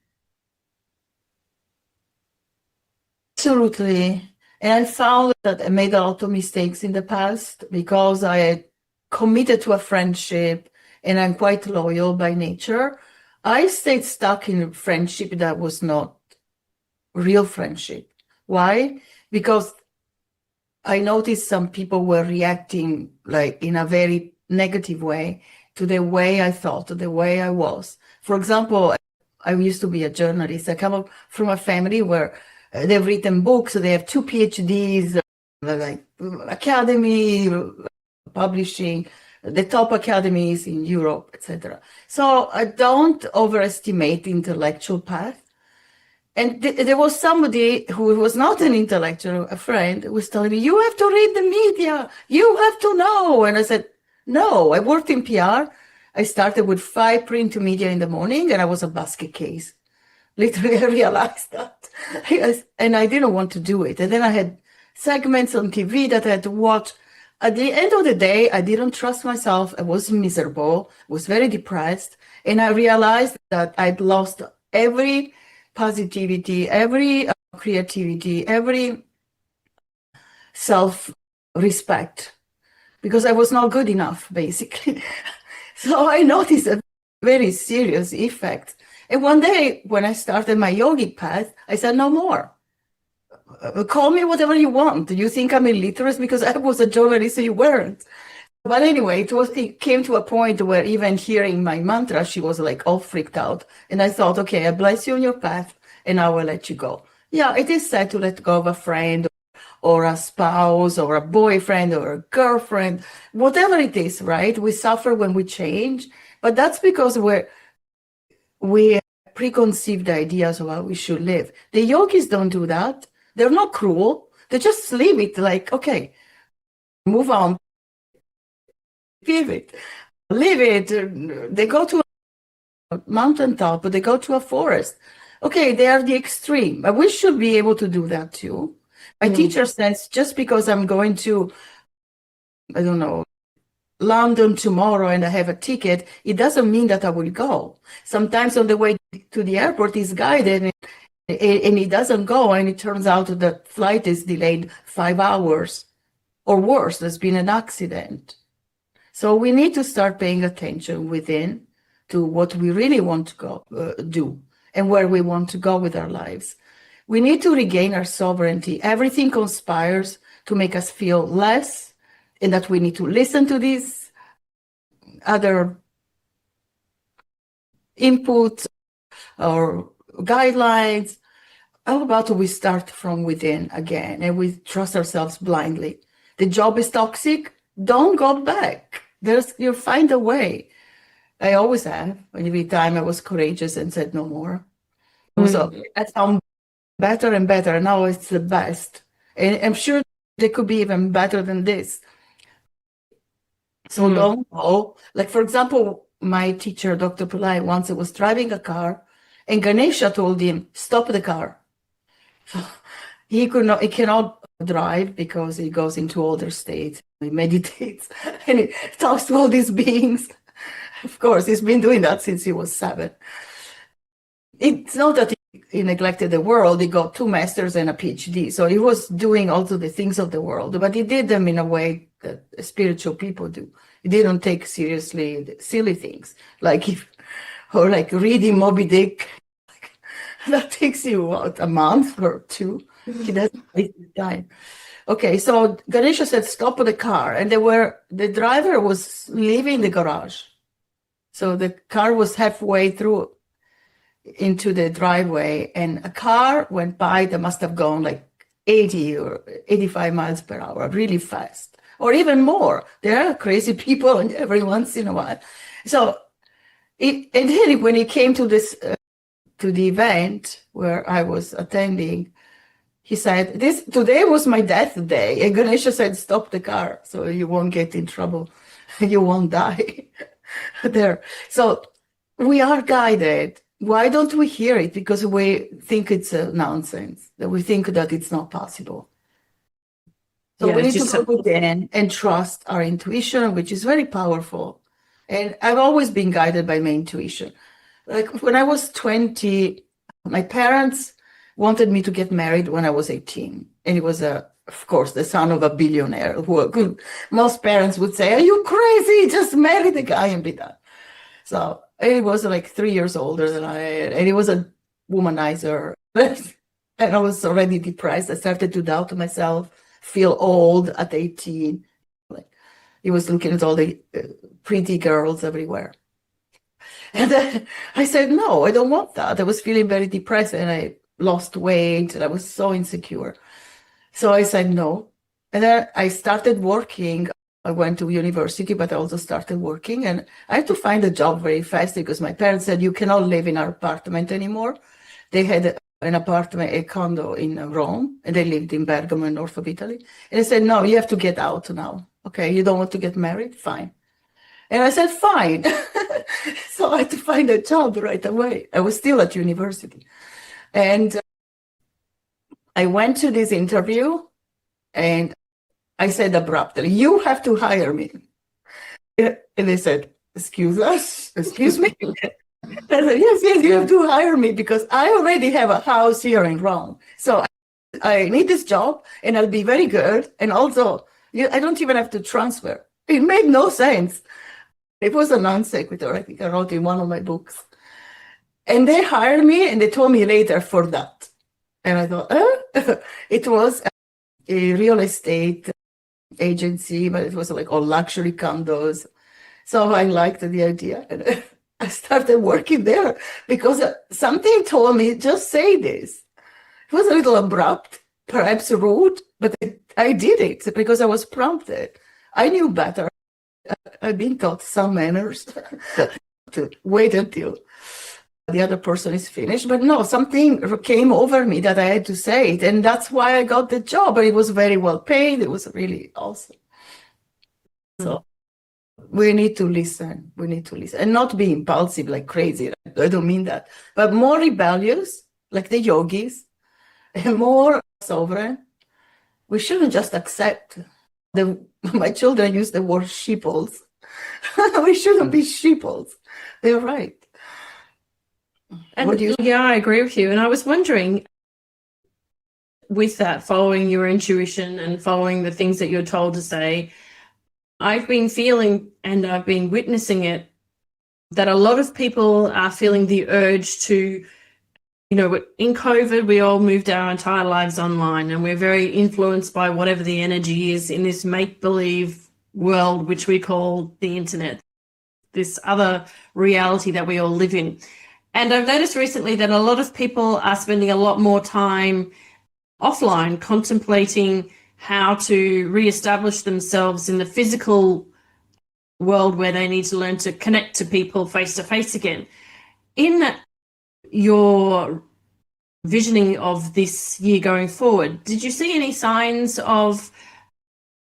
Absolutely. And I found that I made a lot of mistakes in the past because I had committed to a friendship and I'm quite loyal by nature. I stayed stuck in a friendship that was not real friendship. Why? Because I noticed some people were reacting like in a very negative way to the way I thought, to the way I was. For example, I used to be a journalist. I come up from a family where they've written books. They have 2 PhDs, like academy, publishing, the top academies in Europe, etc. So I don't overestimate the intellectual path. And there was somebody who was not an intellectual, a friend, who was telling me, you have to read the media. You have to know. And I said, no, I worked in PR. I started with 5 print media in the morning and I was a basket case. Literally, I realized that. And I didn't want to do it. And then I had segments on TV that I had to watch. At the end of the day, I didn't trust myself. I was miserable, was very depressed. And I realized that I'd lost every positivity, every creativity, every self-respect, because I was not good enough, basically. So I noticed a very serious effect. And one day when I started my yogic path, I said, no more. Call me whatever you want. You think I'm illiterate because I was a journalist, so you weren't. But anyway, it came to a point where even hearing my mantra, she was like all freaked out. And I thought, okay, I bless you on your path and I will let you go. Yeah, it is sad to let go of a friend or a spouse or a boyfriend or a girlfriend, whatever it is, right? We suffer when we change, but that's because we have preconceived ideas of how we should live. The yogis don't do that. They're not cruel. They just leave it like, okay, move on, pivot, leave it. They go to a mountaintop, but they go to a forest. Okay, they are the extreme. But we should be able to do that too. My teacher says, just because I'm going to, I don't know, London tomorrow and I have a ticket, it doesn't mean that I will go. Sometimes on the way to the airport, he's guided and he doesn't go, and it turns out that the flight is delayed 5 hours or worse, there's been an accident. So we need to start paying attention within to what we really want to go do and where we want to go with our lives. We need to regain our sovereignty. Everything conspires to make us feel less, and that we need to listen to these other inputs or guidelines. How about we start from within again and we trust ourselves blindly? The job is toxic. Don't go back. You'll find a way. I always have. Every time I was courageous and said no more. So I found better and better. Now it's the best. And I'm sure they could be even better than this. So don't go. Like, for example, my teacher, Dr. Pillai, once was driving a car and Ganesha told him, stop the car. He cannot drive because he goes into older states. He meditates and he talks to all these beings. Of course, he's been doing that since he was 7. It's not that he neglected the world. He got 2 masters and a PhD. So he was doing also the things of the world, but he did them in a way that spiritual people do. He didn't take seriously the silly things like reading Moby Dick. That takes you a month or 2. He doesn't waste the time. Okay, so Ganesha said, stop the car. And the driver was leaving the garage. So the car was halfway through into the driveway and a car went by that must have gone like 80 or 85 miles per hour, really fast, or even more. There are crazy people every once in a while. So and then when he came to this, to the event where I was attending, he said, today was my death day. And Ganesha said, stop the car so you won't get in trouble. You won't die there. So we are guided. Why don't we hear it? Because we think it's nonsense, that we think that it's not possible. So we need to go within and trust our intuition, which is very powerful. And I've always been guided by my intuition. Like when I was 20, my parents wanted me to get married when I was 18. And it was, of course, the son of a billionaire who most parents would say, are you crazy? Just marry the guy and be done. So he was like 3 years older than I, and he was a womanizer. And I was already depressed. I started to doubt myself, feel old at 18. Like he was looking at all the pretty girls everywhere. And then I said, no, I don't want that. I was feeling very depressed and I lost weight and I was so insecure. So I said no. And then I started working. I went to university, but I also started working, and I had to find a job very fast because my parents said, you cannot live in our apartment anymore. They had an apartment, a condo in Rome, and they lived in Bergamo, in north of Italy. And I said, no, you have to get out now. Okay, you don't want to get married? Fine. And I said, fine. So I had to find a job right away. I was still at university. And I went to this interview, and I said abruptly, you have to hire me. And they said, excuse me. I said, yes, you have to hire me because I already have a house here in Rome. So I need this job and I'll be very good. And also, I don't even have to transfer. It made no sense. It was a non sequitur. I think I wrote in one of my books. And they hired me and they told me later for that. And I thought, it was a real estate agency, but it was like all luxury condos. So I liked the idea. And I started working there because something told me, just say this. It was a little abrupt, perhaps rude, but I did it because I was prompted. I knew better. I've been taught some manners to wait until the other person is finished. But no, something came over me that I had to say it. And that's why I got the job. But it was very well paid. It was really awesome. So we need to listen. We need to listen and not be impulsive like crazy. I don't mean that. But more rebellious, like the yogis, and more sovereign. We shouldn't just accept. My children use the word sheeples. We shouldn't be sheeples. They're right. And yeah, I agree with you. And I was wondering, with that, following your intuition and following the things that you're told to say, I've been feeling, and I've been witnessing it, that a lot of people are feeling the urge to, in COVID, we all moved our entire lives online, and we're very influenced by whatever the energy is in this make-believe world, which we call the internet, this other reality that we all live in. And I've noticed recently that a lot of people are spending a lot more time offline, contemplating how to reestablish themselves in the physical world where they need to learn to connect to people face to face again. In your visioning of this year going forward, did you see any signs of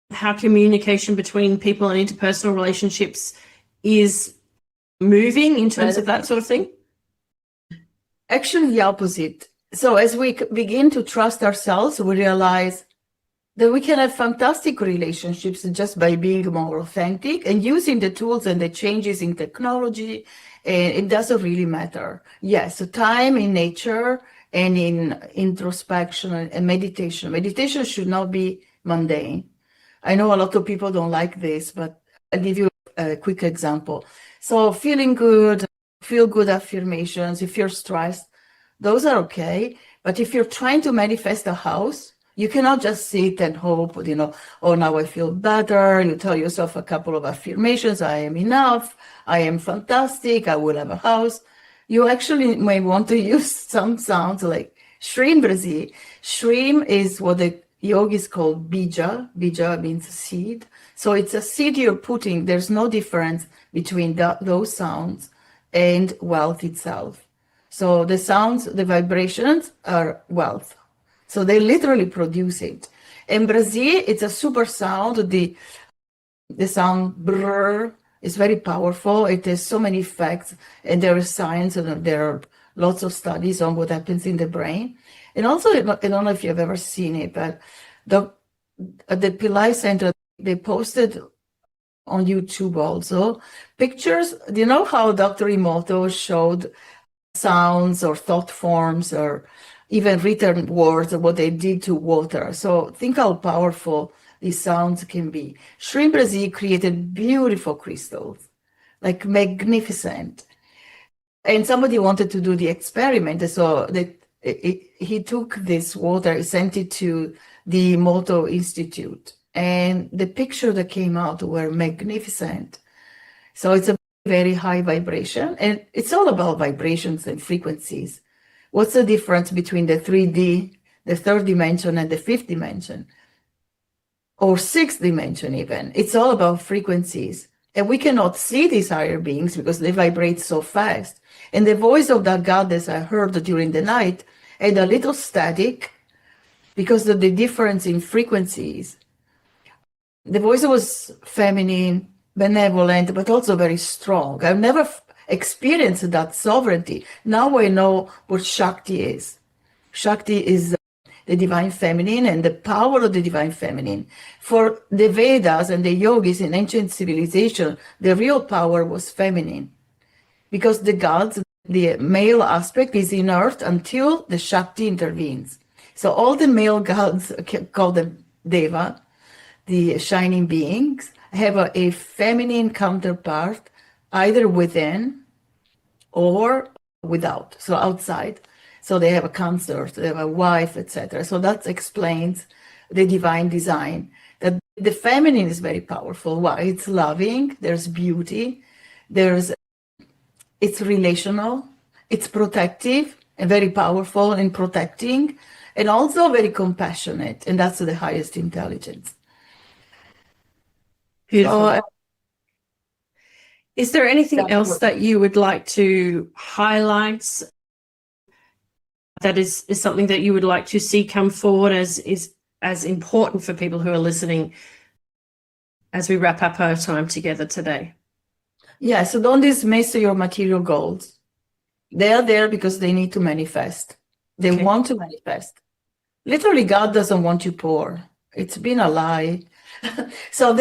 how communication between people and interpersonal relationships is moving in terms of that sort of thing? Actually, the opposite. So as we begin to trust ourselves, we realize that we can have fantastic relationships just by being more authentic and using the tools and the changes in technology. And it doesn't really matter. Yes, so time in nature and in introspection and meditation. Meditation should not be mundane. I know a lot of people don't like this, but I'll give you a quick example. So feeling good, feel good affirmations, if you're stressed, those are okay. But if you're trying to manifest a house, you cannot just sit and hope, oh, now I feel better. You tell yourself a couple of affirmations. I am enough. I am fantastic. I will have a house. You actually may want to use some sounds like shrim Brazil. Shrim is what the yogis call bija. Bija means seed. So it's a seed you're putting. There's no difference between those sounds and wealth itself. So the sounds, the vibrations are wealth. So they literally produce it. In Brazil, it's a super sound. The sound brr is very powerful. It has so many effects, and there is science, and there are lots of studies on what happens in the brain. And also, I don't know if you've ever seen it, but at the Pillai Center, they posted on YouTube also pictures. Do you know how Dr. Emoto showed sounds or thought forms or even written words of what they did to water? So think how powerful these sounds can be. Shrim Brazil created beautiful crystals, like magnificent. And somebody wanted to do the experiment. So he took this water, he sent it to the Moto Institute. And the picture that came out were magnificent. So it's a very high vibration. And it's all about vibrations and frequencies. What's the difference between the 3D, the third dimension, and the fifth dimension? Or sixth dimension even? It's all about frequencies. And we cannot see these higher beings because they vibrate so fast. And the voice of that goddess I heard during the night had a little static because of the difference in frequencies. The voice was feminine, benevolent, but also very strong. I've never experienced that sovereignty. Now I know what Shakti is. Shakti is the divine feminine and the power of the divine feminine. For the Vedas and the yogis in ancient civilization, the real power was feminine. Because the gods, the male aspect is inert until the Shakti intervenes. So all the male gods, call them Deva, the shining beings, have a feminine counterpart either within or without, so outside. So they have a concert, they have a wife, etc. So that explains the divine design. That the feminine is very powerful. Why? It's loving, there's beauty, it's relational, it's protective and very powerful in protecting, and also very compassionate, and that's the highest intelligence. Beautiful. So, is there anything that's else what- that you would like to highlight that is something that you would like to see come forward as important for people who are listening as we wrap up our time together today? Yeah, so don't dismiss your material goals. They are there because they need to manifest. They Okay. want to manifest. Literally, God doesn't want you poor. It's been a lie. So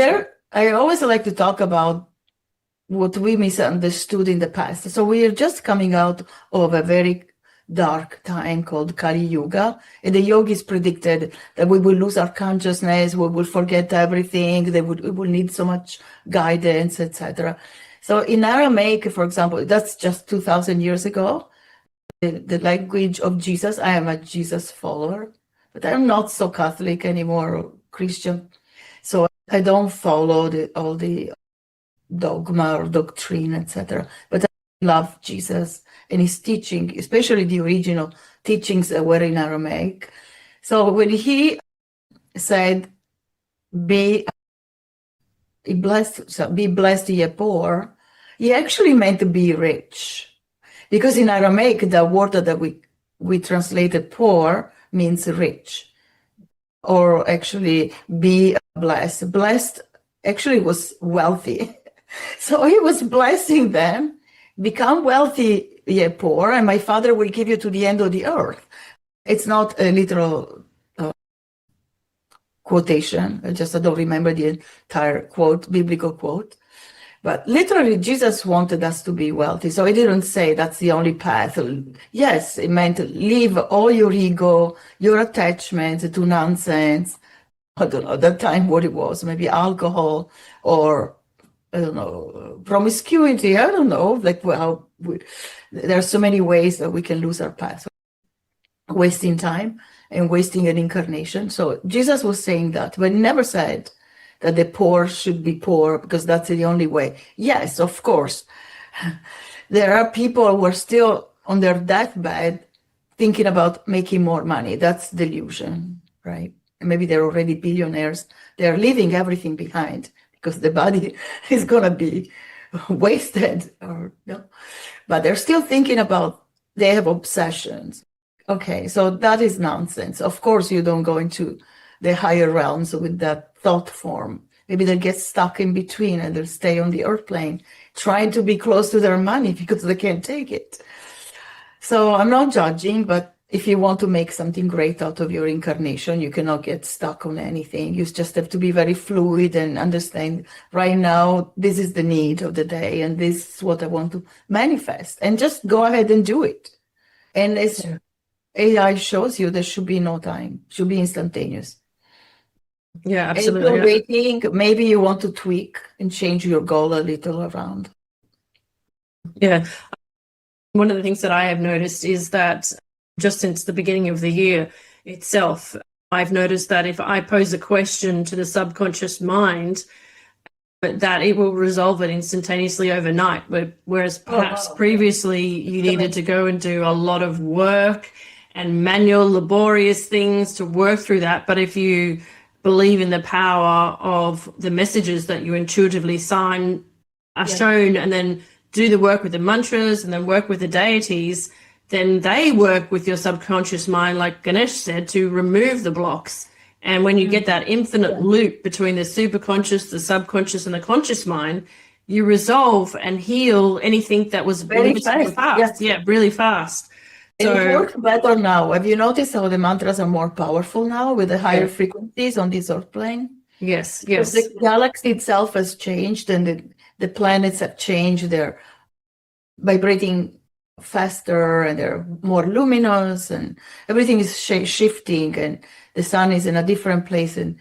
I always like to talk about what we misunderstood in the past. So we are just coming out of a very dark time called Kali Yuga, and the yogis predicted that we will lose our consciousness, we will forget everything, we will need so much guidance, etc. So in Aramaic, for example, that's just 2,000 years ago, the language of Jesus. I am a Jesus follower, but I'm not so Catholic anymore or Christian. So I don't follow all the dogma or doctrine, etc. But I love Jesus and his teaching, especially the original teachings that were in Aramaic. So when he said, be blessed ye poor, he actually meant to be rich. Because in Aramaic, the word that we translated poor means rich. Or actually be blessed. Blessed actually was wealthy. So he was blessing them, become wealthy, ye poor, and my Father will give you to the end of the earth. It's not a literal quotation. I don't remember the entire quote, biblical quote. But literally, Jesus wanted us to be wealthy. So he didn't say that's the only path. Yes, it meant leave all your ego, your attachments to nonsense. I don't know, at that time what it was, maybe alcohol or, I don't know, promiscuity. I don't know, like there are so many ways that we can lose our path. Wasting time and wasting an incarnation. So Jesus was saying that, but he never said that the poor should be poor because that's the only way. Yes, of course. There are people who are still on their deathbed thinking about making more money. That's delusion, right? And maybe they're already billionaires. They're leaving everything behind because the body is going to be wasted. But they're still thinking about, they have obsessions. Okay, so that is nonsense. Of course, you don't go into the higher realms with that thought form. Maybe they'll get stuck in between and they'll stay on the earth plane trying to be close to their money because they can't take it. So I'm not judging, but if you want to make something great out of your incarnation, you cannot get stuck on anything. You just have to be very fluid and understand right now, this is the need of the day and this is what I want to manifest, and just go ahead and do it. And as AI shows you, there should be no time, should be instantaneous. Yeah, And absolutely. you're waiting, maybe you want to tweak and change your goal a little around. Yeah. One of the things that I have noticed is that just since the beginning of the year itself, I've noticed that if I pose a question to the subconscious mind, that it will resolve it instantaneously overnight. Whereas perhaps previously you needed to go and do a lot of work and manual, laborious things to work through that. But if you believe in the power of the messages that you intuitively are shown, and then do the work with the mantras and then work with the deities, then they work with your subconscious mind, like Ganesh said, to remove the blocks. And when you get that infinite loop between the superconscious, the subconscious, and the conscious mind, you resolve and heal anything that was Very fast. fast. Yeah, really fast. And it works better now. Have you noticed how the mantras are more powerful now with the higher frequencies on this earth plane? Yes. Because the galaxy itself has changed and the planets have changed. They're vibrating faster and they're more luminous and everything is shifting, and the sun is in a different place, and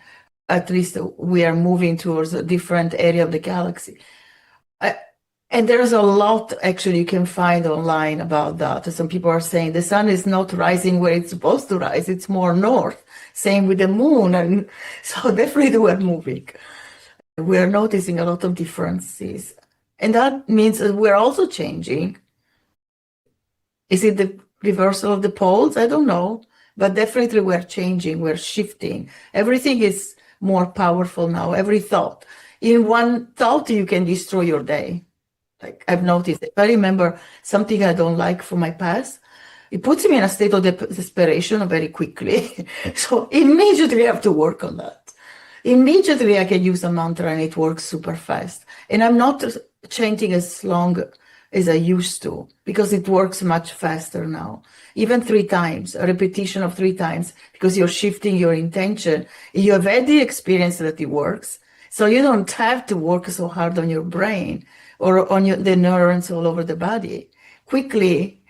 at least we are moving towards a different area of the galaxy. And there's a lot actually you can find online about that. Some people are saying the sun is not rising where it's supposed to rise, it's more north. Same with the moon. And so definitely we're moving. We're noticing a lot of differences. And that means that we're also changing. Is it the reversal of the poles? I don't know. But definitely we're changing, we're shifting. Everything is more powerful now, every thought. In one thought, you can destroy your day. Like I've noticed, if I remember something I don't like from my past, it puts me in a state of desperation very quickly. So immediately I have to work on that. Immediately I can use a mantra and it works super fast. And I'm not chanting as long as I used to because it works much faster now. Even 3 times, a repetition of 3 times, because you're shifting your intention. You have had the experience that it works. So you don't have to work so hard on your brain or on the neurons all over the body. Quickly,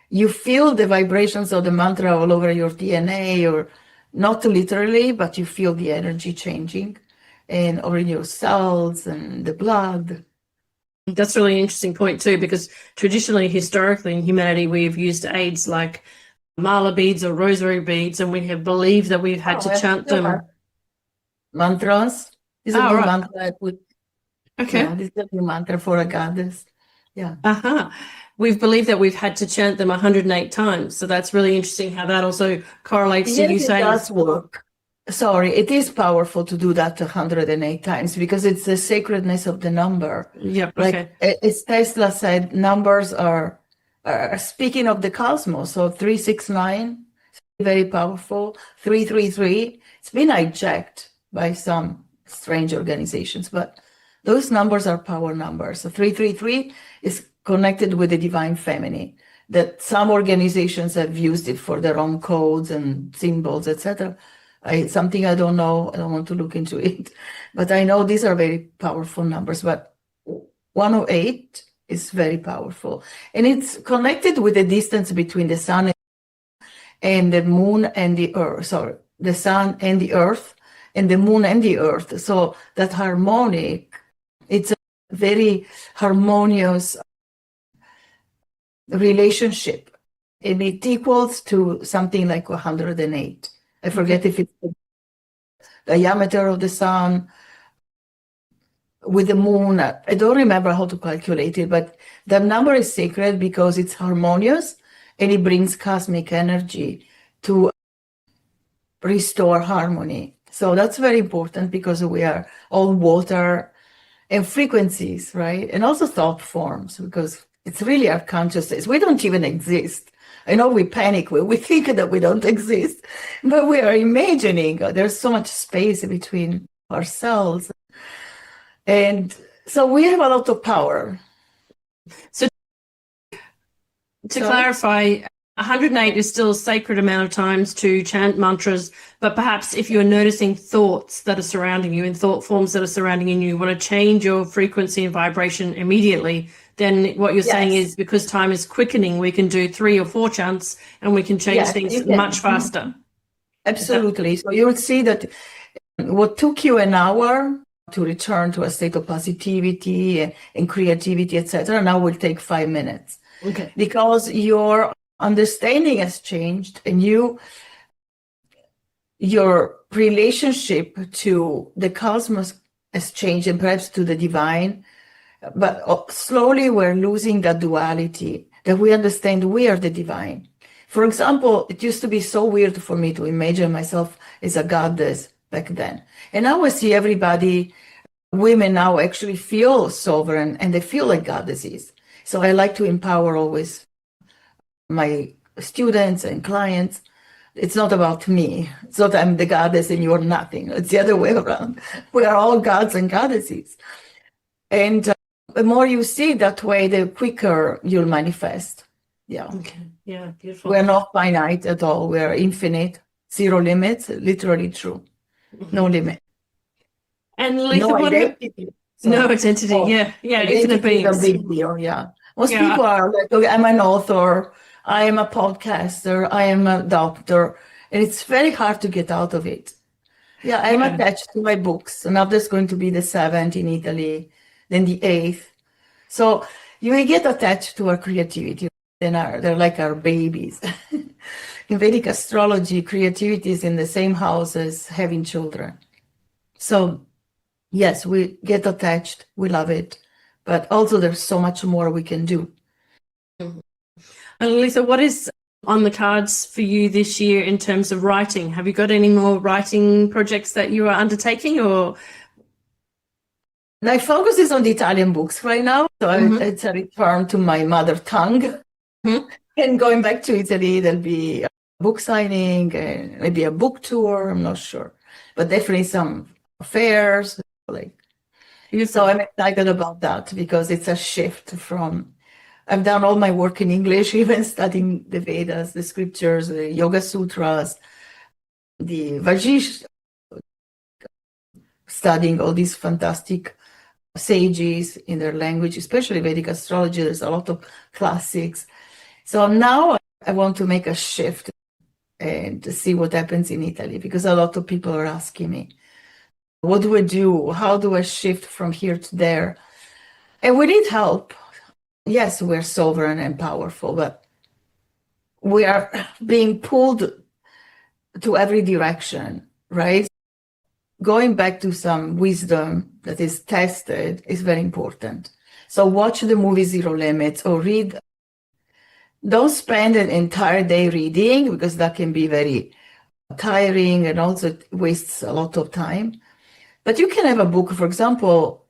you feel the vibrations of the mantra all over your DNA, or not literally, but you feel the energy changing and or in your cells and the blood. That's a really interesting point too, because traditionally, historically in humanity, we've used aids like mala beads or rosary beads, and we have believed that we've had to chant them. Mantras. This is a new mantra I put. Okay. Yeah, this is a new mantra for a goddess. Yeah. We've believed that we've had to chant them 108 times. So that's really interesting how that also correlates to you saying. It does work. Sorry, it is powerful to do that 108 times because it's the sacredness of the number. Yep. Like Okay. as Tesla said, numbers are speaking of the cosmos. So 369, very powerful. 333, it's been hijacked by some strange organizations, but those numbers are power numbers. So 333 is connected with the divine feminine, that some organizations have used it for their own codes and symbols, etc. Something I don't know, I don't want to look into it, but I know these are very powerful numbers, but 108 is very powerful. And it's connected with the distance between the sun and the moon and the earth, sorry, the sun and the earth, and the moon and the earth. So that harmonic, it's a very harmonious relationship, and it equals to something like 108. I forget if it's the diameter of the sun with the moon. I don't remember how to calculate it, but the number is sacred because it's harmonious and it brings cosmic energy to restore harmony. So that's very important because we are all water and frequencies, right? And also thought forms, because it's really our consciousness. We don't even exist. I know we panic, we think that we don't exist, but we are imagining. There's so much space between ourselves. And so we have a lot of power. So to clarify, 108 is still a sacred amount of times to chant mantras, but perhaps if you're noticing thoughts that are surrounding you and thought forms that are surrounding you, you want to change your frequency and vibration immediately, then what you're saying is because time is quickening, we can do 3 or 4 chants and we can change things much faster. Absolutely. So you'll see that what took you an hour to return to a state of positivity and creativity, etc., now will take 5 minutes. Okay. Because your understanding has changed and your relationship to the cosmos has changed, and perhaps to the divine. But slowly we're losing that duality, that we understand we are the divine. For example, it used to be so weird for me to imagine myself as a goddess back then. And now I see everybody, women now actually feel sovereign and they feel like goddesses. So I like to empower always my students and clients. It's not about me. It's not I'm the goddess and you're nothing. It's the other way around. We are all gods and goddesses. And the more you see that way, the quicker you'll manifest. Yeah. Okay. Yeah, beautiful. We're not finite at all. We're infinite, 0 limits, literally true. No limit. And Lalitha, no identity. No identity. Yeah, infinite beings. Is a big deal. Yeah. Most people are like, okay, I'm an author, I am a podcaster, I am a doctor, and it's very hard to get out of it. I'm attached to my books. Now there's going to be the 7th in Italy, then the 8th. So you get attached to our creativity. They're like our babies. In Vedic astrology, creativity is in the same house as having children. So yes, we get attached, we love it, but also there's so much more we can do. And Lalitha, what is on the cards for you this year in terms of writing? Have you got any more writing projects that you are undertaking, or? My focus is on the Italian books right now. So it's a return to my mother tongue. And going back to Italy, there'll be a book signing, and maybe a book tour, I'm not sure. But definitely some fairs. So I'm excited about that because it's a shift from, I've done all my work in English, even studying the Vedas, the scriptures, the Yoga Sutras, the Vajish, studying all these fantastic sages in their language, especially Vedic astrology. There's a lot of classics. So now I want to make a shift and to see what happens in Italy, because a lot of people are asking me, what do I do? How do I shift from here to there? And we need help. Yes, we're sovereign and powerful, but we are being pulled to every direction, right? Going back to some wisdom that is tested is very important. So watch the movie Zero Limits or read. Don't spend an entire day reading, because that can be very tiring and also wastes a lot of time. But you can have a book, for example,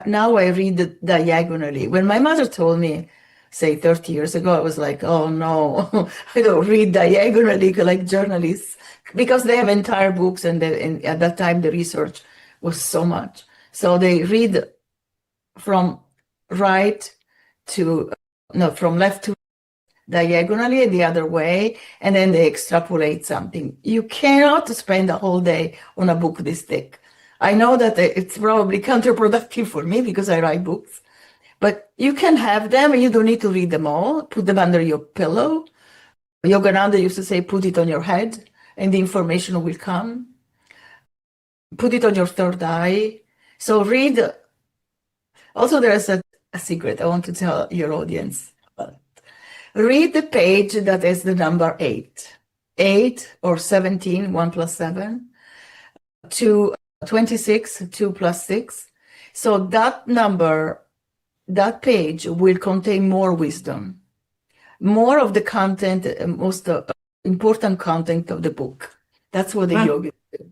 now I read diagonally. When my mother told me, say 30 years ago, I was like, oh no, I don't read diagonally like journalists, because they have entire books, and at that time the research was so much. So they read from left to diagonally and the other way, and then they extrapolate something. You cannot spend a whole day on a book this thick. I know that it's probably counterproductive for me because I write books, but you can have them and you don't need to read them all. Put them under your pillow. Yogananda used to say, put it on your head and the information will come. Put it on your third eye. So read. Also, there's a secret I want to tell your audience. Read the page that is the number 8. 8 or 17, 1 plus 7, to 26, 2 plus 6. So that number, that page will contain more wisdom, more of the content, most important content of the book. That's what the yoga do.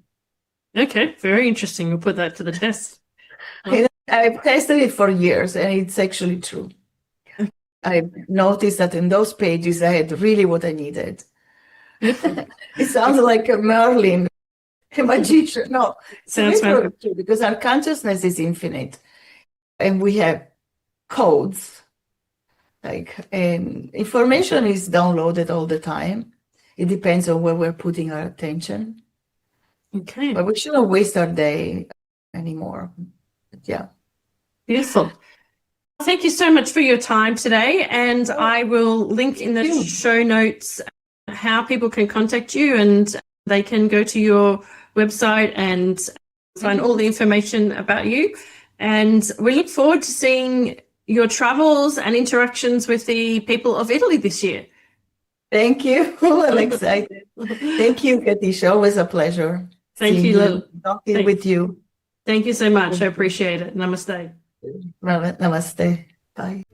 Okay, very interesting. We'll put that to the test. I've tested it for years, and it's actually true. I've noticed that in those pages, I had really what I needed. It sounds like a Merlin, a magician. No, it's true, because our consciousness is infinite, and we have codes. And information is downloaded all the time. It depends on where we're putting our attention. Okay. But we shouldn't waste our day anymore. Yeah. Beautiful. Thank you so much for your time today. And I will link in the show notes how people can contact you, and they can go to your website and find all the information about you. And we look forward to seeing your travels and interactions with the people of Italy this year. Thank you. I'm excited. Thank you, Katische. Always a pleasure. Thank you, Talking with you. Thank you so much. I appreciate it. Namaste. Namaste. Bye.